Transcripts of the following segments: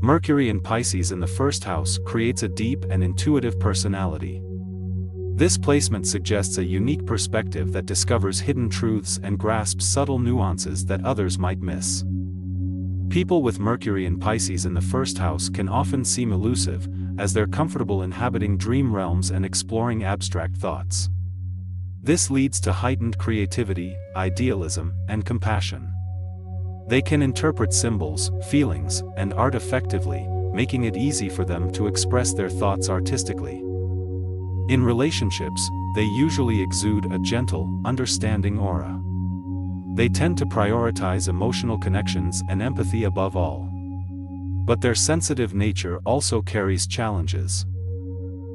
Mercury in Pisces in the first house creates a deep and intuitive personality. This placement suggests a unique perspective that discovers hidden truths and grasps subtle nuances that others might miss. People with Mercury in Pisces in the first house can often seem elusive, as they're comfortable inhabiting dream realms and exploring abstract thoughts. This leads to heightened creativity, idealism, and compassion. They can interpret symbols, feelings, and art effectively, making it easy for them to express their thoughts artistically. In relationships, they usually exude a gentle, understanding aura. They tend to prioritize emotional connections and empathy above all. But their sensitive nature also carries challenges.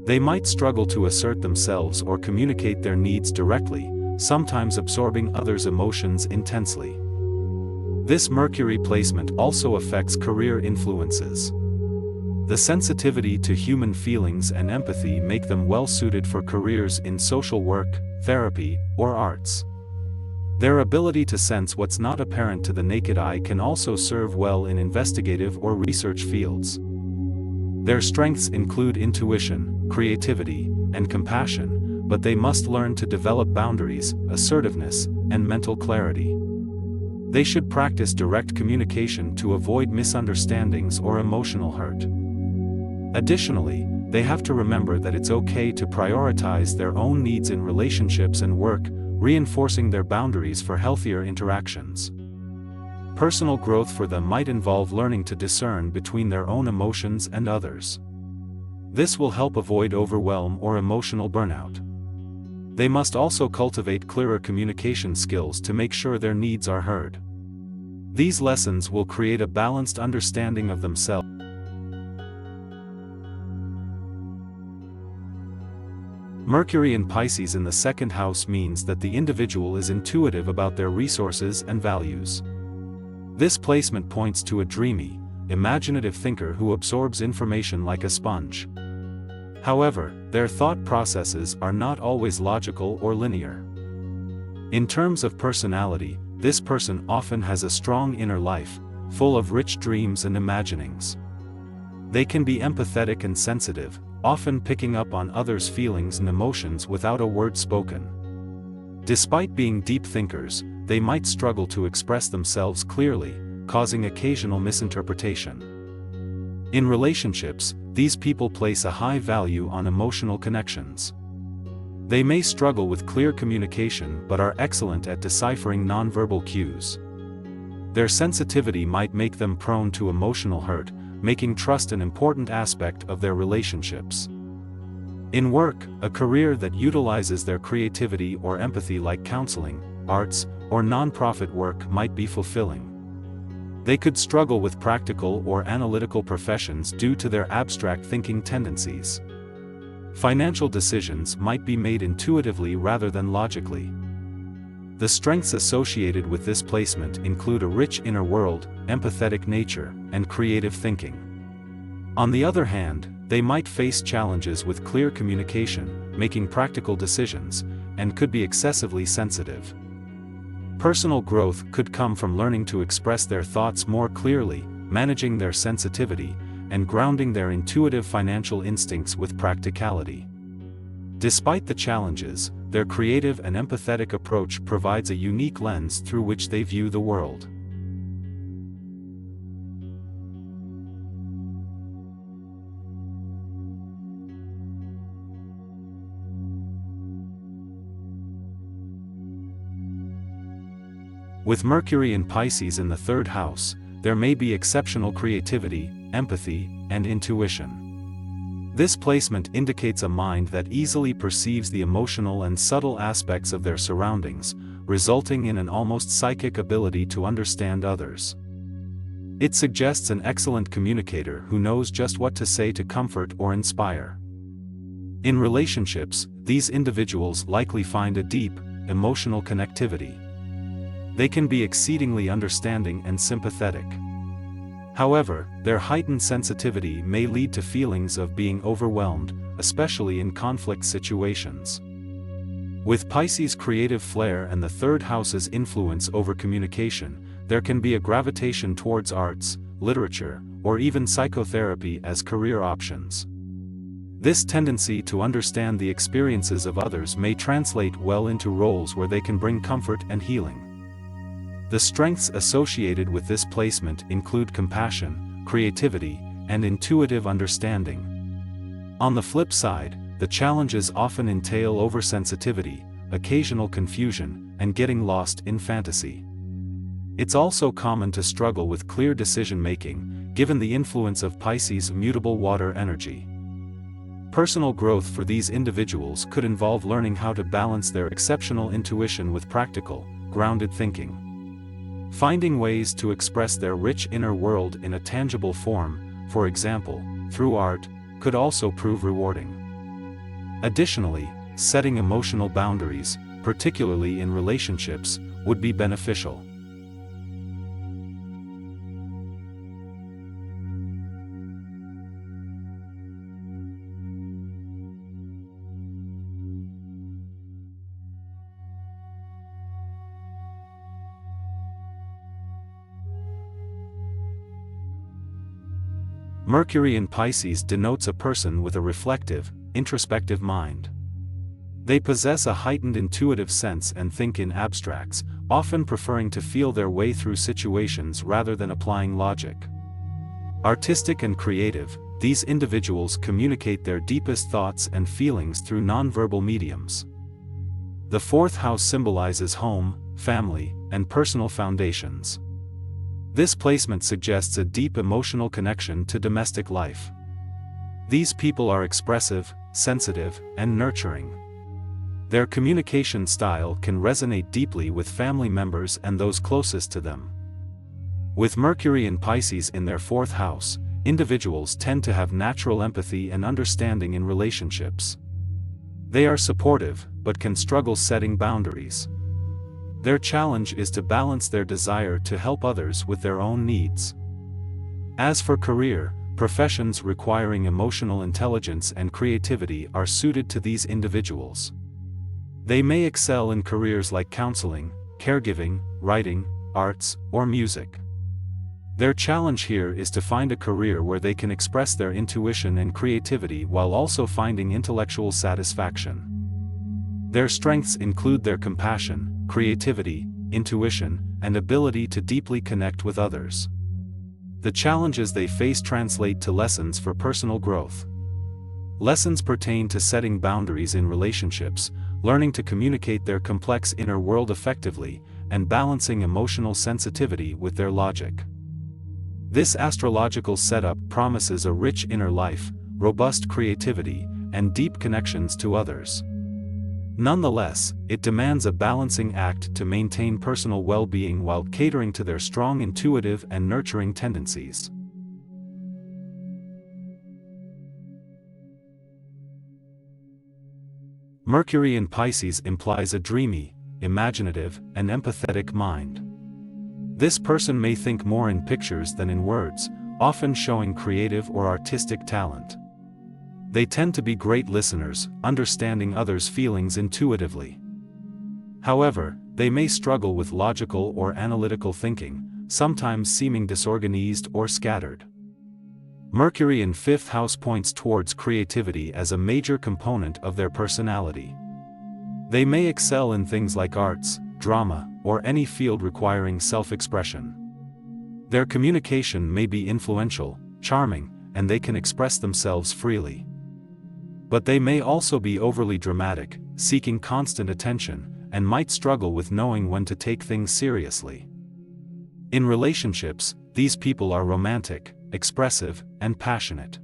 They might struggle to assert themselves or communicate their needs directly, sometimes absorbing others' emotions intensely. This Mercury placement also affects career influences. The sensitivity to human feelings and empathy make them well suited for careers in social work, therapy, or arts. Their ability to sense what's not apparent to the naked eye can also serve well in investigative or research fields. Their strengths include intuition, creativity, and compassion, but they must learn to develop boundaries, assertiveness, and mental clarity. They should practice direct communication to avoid misunderstandings or emotional hurt. Additionally, they have to remember that it's okay to prioritize their own needs in relationships and work, reinforcing their boundaries for healthier interactions. Personal growth for them might involve learning to discern between their own emotions and others. This will help avoid overwhelm or emotional burnout. They must also cultivate clearer communication skills to make sure their needs are heard. These lessons will create a balanced understanding of themselves. Mercury in Pisces in the second house means that the individual is intuitive about their resources and values. This placement points to a dreamy, imaginative thinker who absorbs information like a sponge. However, their thought processes are not always logical or linear. In terms of personality, this person often has a strong inner life, full of rich dreams and imaginings. They can be empathetic and sensitive, often picking up on others' feelings and emotions without a word spoken. Despite being deep thinkers, they might struggle to express themselves clearly, causing occasional misinterpretation. In relationships, these people place a high value on emotional connections. They may struggle with clear communication but are excellent at deciphering nonverbal cues. Their sensitivity might make them prone to emotional hurt, making trust an important aspect of their relationships. In work, a career that utilizes their creativity or empathy like counseling, arts, or nonprofit work might be fulfilling. They could struggle with practical or analytical professions due to their abstract thinking tendencies. Financial decisions might be made intuitively rather than logically. The strengths associated with this placement include a rich inner world, empathetic nature, and creative thinking. On the other hand, they might face challenges with clear communication, making practical decisions, and could be excessively sensitive. Personal growth could come from learning to express their thoughts more clearly, managing their sensitivity, and grounding their intuitive financial instincts with practicality. Despite the challenges, their creative and empathetic approach provides a unique lens through which they view the world. With Mercury in Pisces in the third house, there may be exceptional creativity, empathy, and intuition. This placement indicates a mind that easily perceives the emotional and subtle aspects of their surroundings, resulting in an almost psychic ability to understand others. It suggests an excellent communicator who knows just what to say to comfort or inspire. In relationships, these individuals likely find a deep, emotional connectivity. They can be exceedingly understanding and sympathetic. However, their heightened sensitivity may lead to feelings of being overwhelmed, especially in conflict situations. With Pisces' creative flair and the third house's influence over communication, there can be a gravitation towards arts, literature, or even psychotherapy as career options. This tendency to understand the experiences of others may translate well into roles where they can bring comfort and healing. The strengths associated with this placement include compassion, creativity, and intuitive understanding. On the flip side, the challenges often entail oversensitivity, occasional confusion, and getting lost in fantasy. It's also common to struggle with clear decision-making, given the influence of Pisces' mutable water energy. Personal growth for these individuals could involve learning how to balance their exceptional intuition with practical, grounded thinking. Finding ways to express their rich inner world in a tangible form, for example, through art, could also prove rewarding. Additionally, setting emotional boundaries, particularly in relationships, would be beneficial. Mercury in Pisces denotes a person with a reflective, introspective mind. They possess a heightened intuitive sense and think in abstracts, often preferring to feel their way through situations rather than applying logic. Artistic and creative, these individuals communicate their deepest thoughts and feelings through nonverbal mediums. The fourth house symbolizes home, family, and personal foundations. This placement suggests a deep emotional connection to domestic life. These people are expressive, sensitive, and nurturing. Their communication style can resonate deeply with family members and those closest to them. With Mercury and Pisces in their fourth house, individuals tend to have natural empathy and understanding in relationships. They are supportive, but can struggle setting boundaries. Their challenge is to balance their desire to help others with their own needs. As for career, professions requiring emotional intelligence and creativity are suited to these individuals. They may excel in careers like counseling, caregiving, writing, arts, or music. Their challenge here is to find a career where they can express their intuition and creativity while also finding intellectual satisfaction. Their strengths include their compassion, creativity, intuition, and ability to deeply connect with others. The challenges they face translate to lessons for personal growth. Lessons pertain to setting boundaries in relationships, learning to communicate their complex inner world effectively, and balancing emotional sensitivity with their logic. This astrological setup promises a rich inner life, robust creativity, and deep connections to others. Nonetheless, it demands a balancing act to maintain personal well-being while catering to their strong intuitive and nurturing tendencies. Mercury in Pisces implies a dreamy, imaginative, and empathetic mind. This person may think more in pictures than in words, often showing creative or artistic talent. They tend to be great listeners, understanding others' feelings intuitively. However, they may struggle with logical or analytical thinking, sometimes seeming disorganized or scattered. Mercury in fifth house points towards creativity as a major component of their personality. They may excel in things like arts, drama, or any field requiring self-expression. Their communication may be influential, charming, and they can express themselves freely. But they may also be overly dramatic, seeking constant attention, and might struggle with knowing when to take things seriously. In relationships, these people are romantic, expressive, and passionate.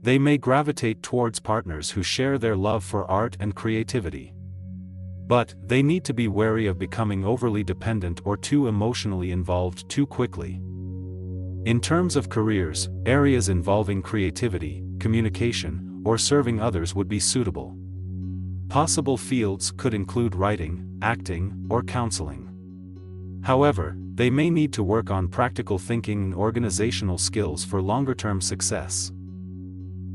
They may gravitate towards partners who share their love for art and creativity. But they need to be wary of becoming overly dependent or too emotionally involved too quickly. In terms of careers, areas involving creativity, communication, or serving others would be suitable. Possible fields could include writing, acting, or counseling. However, they may need to work on practical thinking and organizational skills for longer-term success.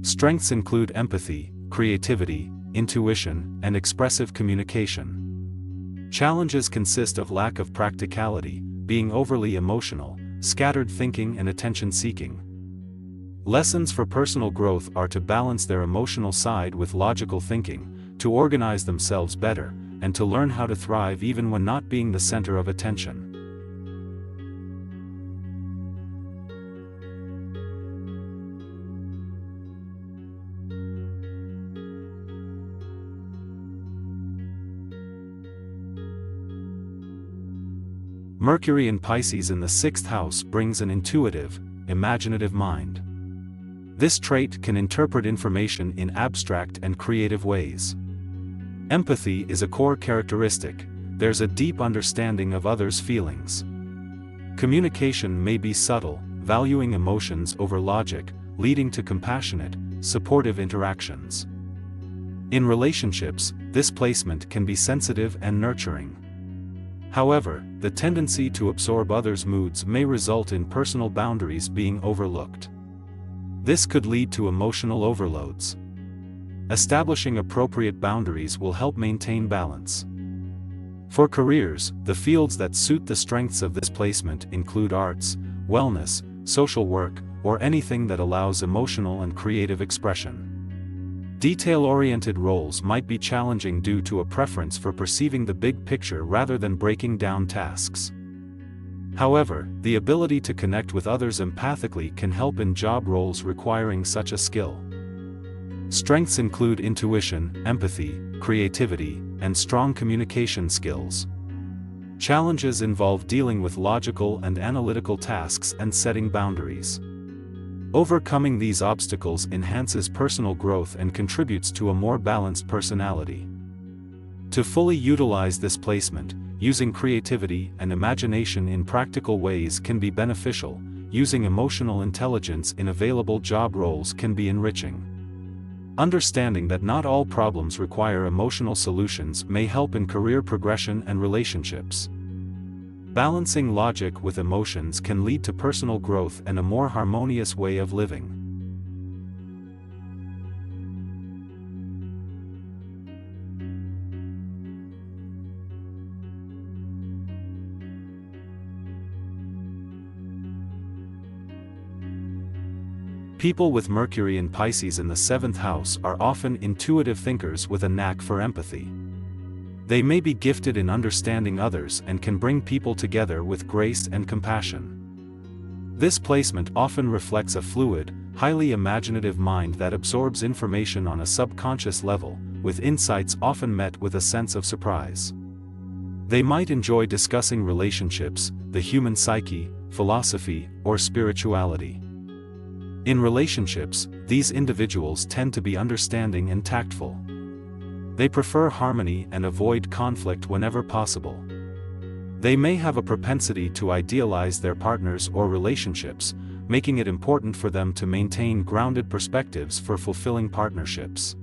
Strengths include empathy, creativity, intuition, and expressive communication. Challenges consist of lack of practicality, being overly emotional, scattered thinking and attention-seeking. Lessons for personal growth are to balance their emotional side with logical thinking, to organize themselves better, and to learn how to thrive even when not being the center of attention. Mercury in Pisces in the 6th house brings an intuitive, imaginative mind. This trait can interpret information in abstract and creative ways. Empathy is a core characteristic. There's a deep understanding of others' feelings. Communication may be subtle, valuing emotions over logic, leading to compassionate, supportive interactions. In relationships, this placement can be sensitive and nurturing. However, the tendency to absorb others' moods may result in personal boundaries being overlooked. This could lead to emotional overloads. Establishing appropriate boundaries will help maintain balance. For careers, the fields that suit the strengths of this placement include arts, wellness, social work, or anything that allows emotional and creative expression. Detail-oriented roles might be challenging due to a preference for perceiving the big picture rather than breaking down tasks. However, the ability to connect with others empathically can help in job roles requiring such a skill. Strengths include intuition, empathy, creativity, and strong communication skills. Challenges involve dealing with logical and analytical tasks and setting boundaries. Overcoming these obstacles enhances personal growth and contributes to a more balanced personality. To fully utilize this placement, using creativity and imagination in practical ways can be beneficial. Using emotional intelligence in available job roles can be enriching. Understanding that not all problems require emotional solutions may help in career progression and relationships. Balancing logic with emotions can lead to personal growth and a more harmonious way of living. People with Mercury in Pisces in the 7th house are often intuitive thinkers with a knack for empathy. They may be gifted in understanding others and can bring people together with grace and compassion. This placement often reflects a fluid, highly imaginative mind that absorbs information on a subconscious level, with insights often met with a sense of surprise. They might enjoy discussing relationships, the human psyche, philosophy, or spirituality. In relationships, these individuals tend to be understanding and tactful. They prefer harmony and avoid conflict whenever possible. They may have a propensity to idealize their partners or relationships, making it important for them to maintain grounded perspectives for fulfilling partnerships.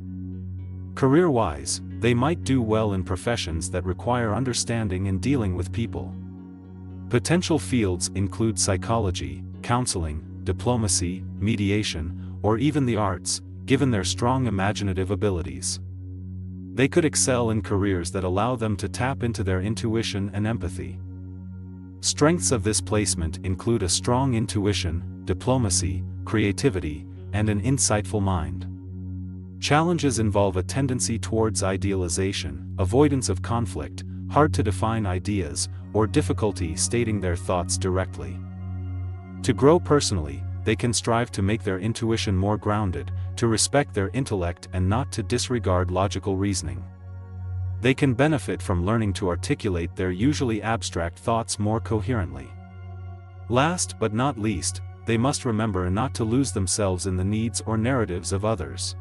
Career-wise, they might do well in professions that require understanding and dealing with people. Potential fields include psychology, counseling, diplomacy, mediation, or even the arts, given their strong imaginative abilities. They could excel in careers that allow them to tap into their intuition and empathy. Strengths of this placement include a strong intuition, diplomacy, creativity, and an insightful mind. Challenges involve a tendency towards idealization, avoidance of conflict, hard-to-define ideas, or difficulty stating their thoughts directly. To grow personally, they can strive to make their intuition more grounded, to respect their intellect and not to disregard logical reasoning. They can benefit from learning to articulate their usually abstract thoughts more coherently. Last but not least, they must remember not to lose themselves in the needs or narratives of others.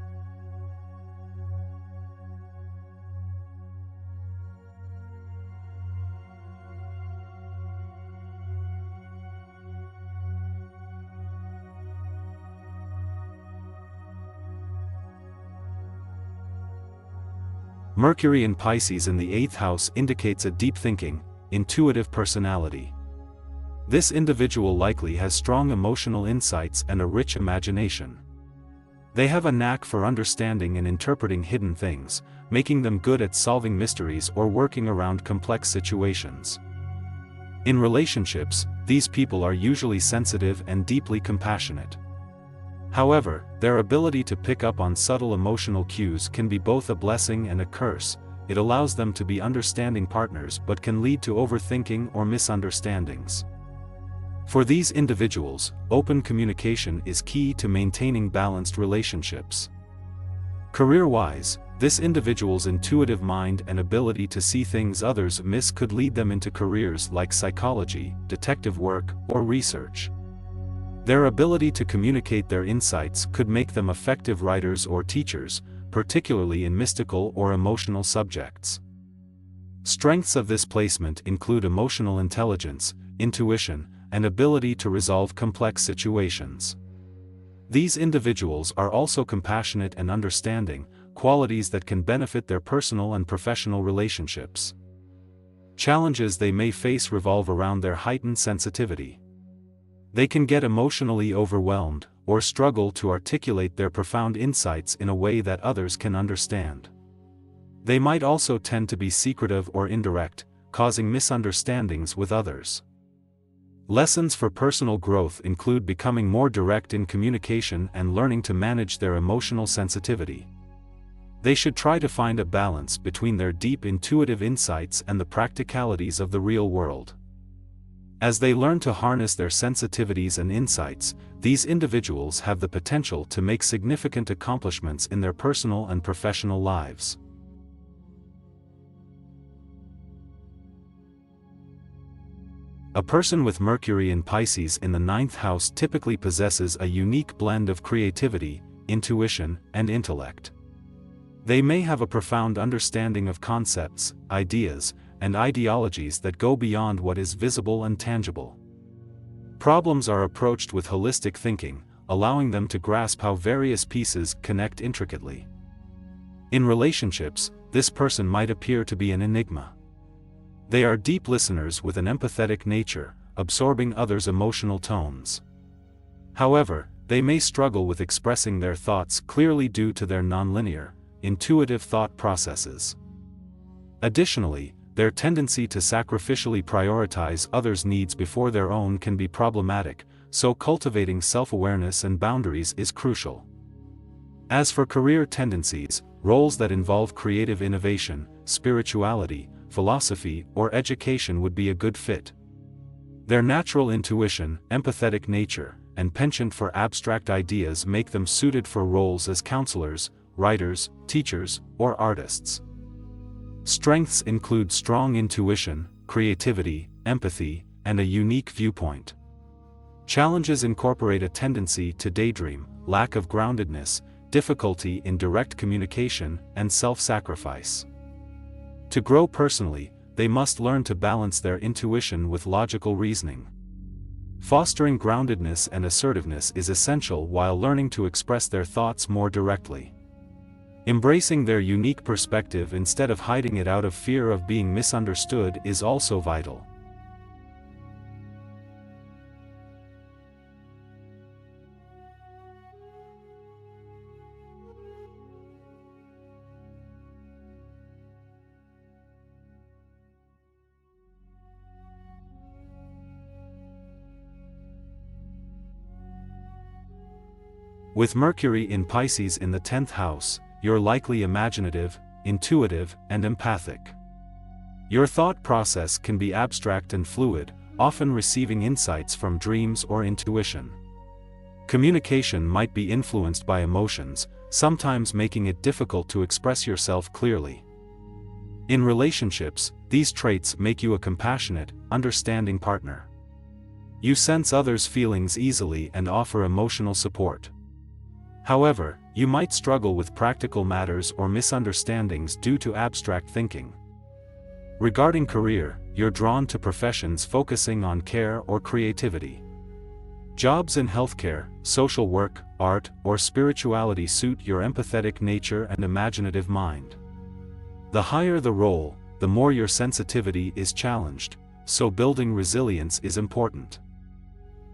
Mercury in Pisces in the 8th house indicates a deep-thinking, intuitive personality. This individual likely has strong emotional insights and a rich imagination. They have a knack for understanding and interpreting hidden things, making them good at solving mysteries or working around complex situations. In relationships, these people are usually sensitive and deeply compassionate. However, their ability to pick up on subtle emotional cues can be both a blessing and a curse. It allows them to be understanding partners but can lead to overthinking or misunderstandings. For these individuals, open communication is key to maintaining balanced relationships. Career-wise, this individual's intuitive mind and ability to see things others miss could lead them into careers like psychology, detective work, or research. Their ability to communicate their insights could make them effective writers or teachers, particularly in mystical or emotional subjects. Strengths of this placement include emotional intelligence, intuition, and ability to resolve complex situations. These individuals are also compassionate and understanding, qualities that can benefit their personal and professional relationships. Challenges they may face revolve around their heightened sensitivity. They can get emotionally overwhelmed, or struggle to articulate their profound insights in a way that others can understand. They might also tend to be secretive or indirect, causing misunderstandings with others. Lessons for personal growth include becoming more direct in communication and learning to manage their emotional sensitivity. They should try to find a balance between their deep intuitive insights and the practicalities of the real world. As they learn to harness their sensitivities and insights, these individuals have the potential to make significant accomplishments in their personal and professional lives. A person with Mercury in Pisces in the 9th house typically possesses a unique blend of creativity, intuition, and intellect. They may have a profound understanding of concepts, ideas, and ideologies that go beyond what is visible and tangible. Problems are approached with holistic thinking, allowing them to grasp how various pieces connect intricately. In relationships, this person might appear to be an enigma. They are deep listeners with an empathetic nature, absorbing others' emotional tones. However, they may struggle with expressing their thoughts clearly due to their nonlinear, intuitive thought processes. Additionally, their tendency to sacrificially prioritize others' needs before their own can be problematic, so cultivating self-awareness and boundaries is crucial. As for career tendencies, roles that involve creative innovation, spirituality, philosophy, or education would be a good fit. Their natural intuition, empathetic nature, and penchant for abstract ideas make them suited for roles as counselors, writers, teachers, or artists. Strengths include strong intuition, creativity, empathy, and a unique viewpoint. Challenges incorporate a tendency to daydream, lack of groundedness, difficulty in direct communication, and self-sacrifice. To grow personally, they must learn to balance their intuition with logical reasoning. Fostering groundedness and assertiveness is essential while learning to express their thoughts more directly. Embracing their unique perspective instead of hiding it out of fear of being misunderstood is also vital. With Mercury in Pisces in the 10th house, you're likely imaginative, intuitive, and empathic. Your thought process can be abstract and fluid, often receiving insights from dreams or intuition. Communication might be influenced by emotions, sometimes making it difficult to express yourself clearly. In relationships, these traits make you a compassionate, understanding partner. You sense others' feelings easily and offer emotional support. However, you might struggle with practical matters or misunderstandings due to abstract thinking. Regarding career, you're drawn to professions focusing on care or creativity. Jobs in healthcare, social work, art, or spirituality suit your empathetic nature and imaginative mind. The higher the role, the more your sensitivity is challenged, so building resilience is important.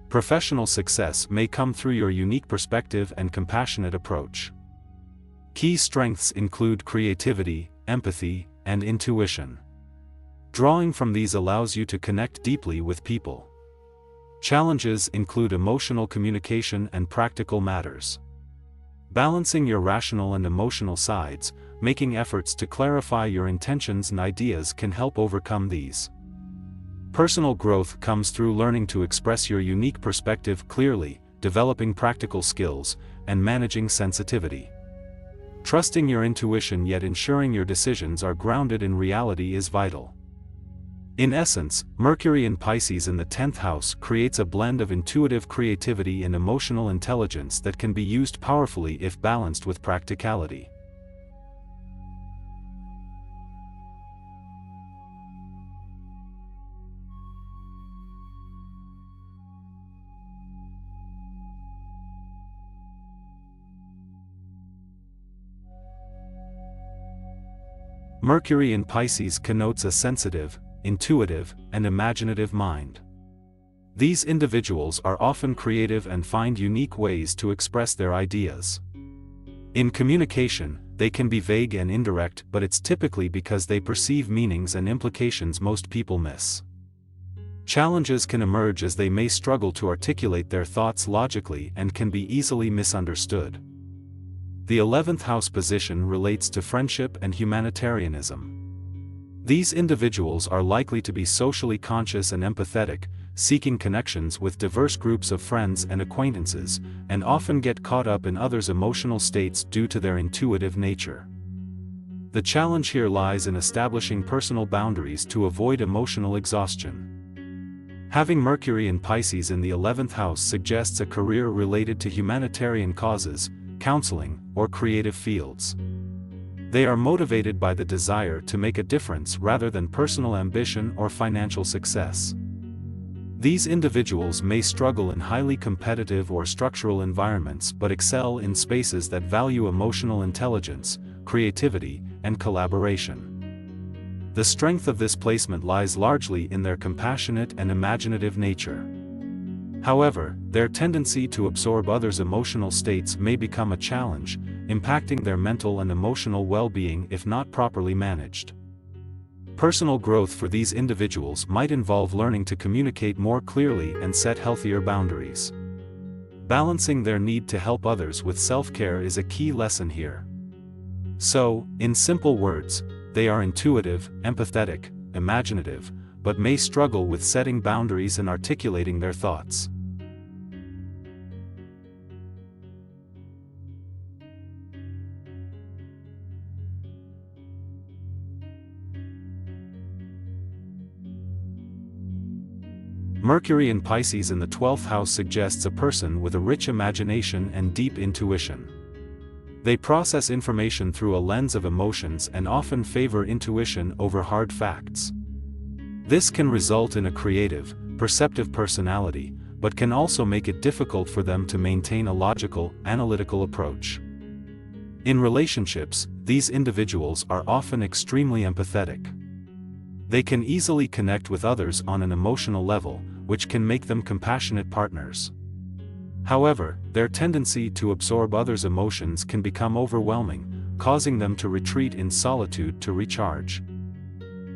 Professional success may come through your unique perspective and compassionate approach. Key strengths include creativity, empathy, and intuition. Drawing from these allows you to connect deeply with people. Challenges include emotional communication and practical matters. Balancing your rational and emotional sides, making efforts to clarify your intentions and ideas can help overcome these. Personal growth comes through learning to express your unique perspective clearly, developing practical skills, and managing sensitivity. Trusting your intuition yet ensuring your decisions are grounded in reality is vital. In essence, Mercury in Pisces in the 10th house creates a blend of intuitive creativity and emotional intelligence that can be used powerfully if balanced with practicality. Mercury in Pisces connotes a sensitive, intuitive, and imaginative mind. These individuals are often creative and find unique ways to express their ideas. In communication, they can be vague and indirect, but it's typically because they perceive meanings and implications most people miss. Challenges can emerge as they may struggle to articulate their thoughts logically and can be easily misunderstood. The 11th house position relates to friendship and humanitarianism. These individuals are likely to be socially conscious and empathetic, seeking connections with diverse groups of friends and acquaintances, and often get caught up in others' emotional states due to their intuitive nature. The challenge here lies in establishing personal boundaries to avoid emotional exhaustion. Having Mercury in Pisces in the 11th house suggests a career related to humanitarian causes, counseling, or creative fields. They are motivated by the desire to make a difference rather than personal ambition or financial success. These individuals may struggle in highly competitive or structural environments but excel in spaces that value emotional intelligence, creativity, and collaboration. The strength of this placement lies largely in their compassionate and imaginative nature. However, their tendency to absorb others' emotional states may become a challenge, impacting their mental and emotional well-being if not properly managed. Personal growth for these individuals might involve learning to communicate more clearly and set healthier boundaries. Balancing their need to help others with self-care is a key lesson here. So, in simple words, they are intuitive, empathetic, imaginative, but may struggle with setting boundaries and articulating their thoughts. Mercury in Pisces in the 12th house suggests a person with a rich imagination and deep intuition. They process information through a lens of emotions and often favor intuition over hard facts. This can result in a creative, perceptive personality, but can also make it difficult for them to maintain a logical, analytical approach. In relationships, these individuals are often extremely empathetic. They can easily connect with others on an emotional level, which can make them compassionate partners. However, their tendency to absorb others' emotions can become overwhelming, causing them to retreat in solitude to recharge.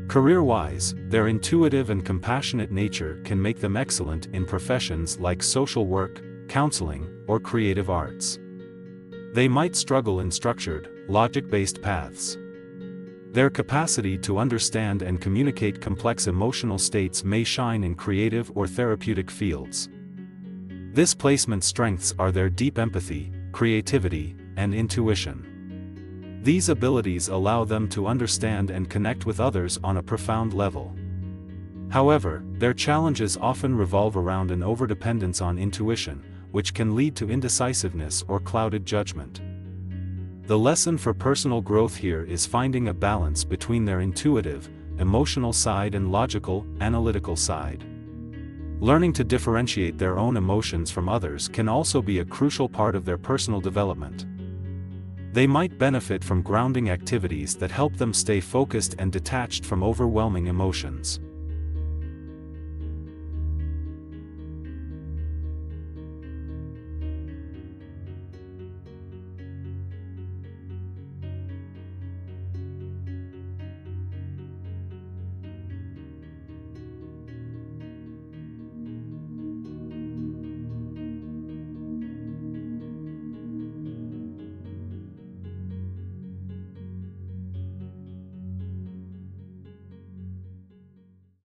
Career-wise, their intuitive and compassionate nature can make them excellent in professions like social work, counseling, or creative arts. They might struggle in structured, logic-based paths. Their capacity to understand and communicate complex emotional states may shine in creative or therapeutic fields. This placement's strengths are their deep empathy, creativity, and intuition. These abilities allow them to understand and connect with others on a profound level. However, their challenges often revolve around an overdependence on intuition, which can lead to indecisiveness or clouded judgment. The lesson for personal growth here is finding a balance between their intuitive, emotional side and logical, analytical side. Learning to differentiate their own emotions from others can also be a crucial part of their personal development. They might benefit from grounding activities that help them stay focused and detached from overwhelming emotions.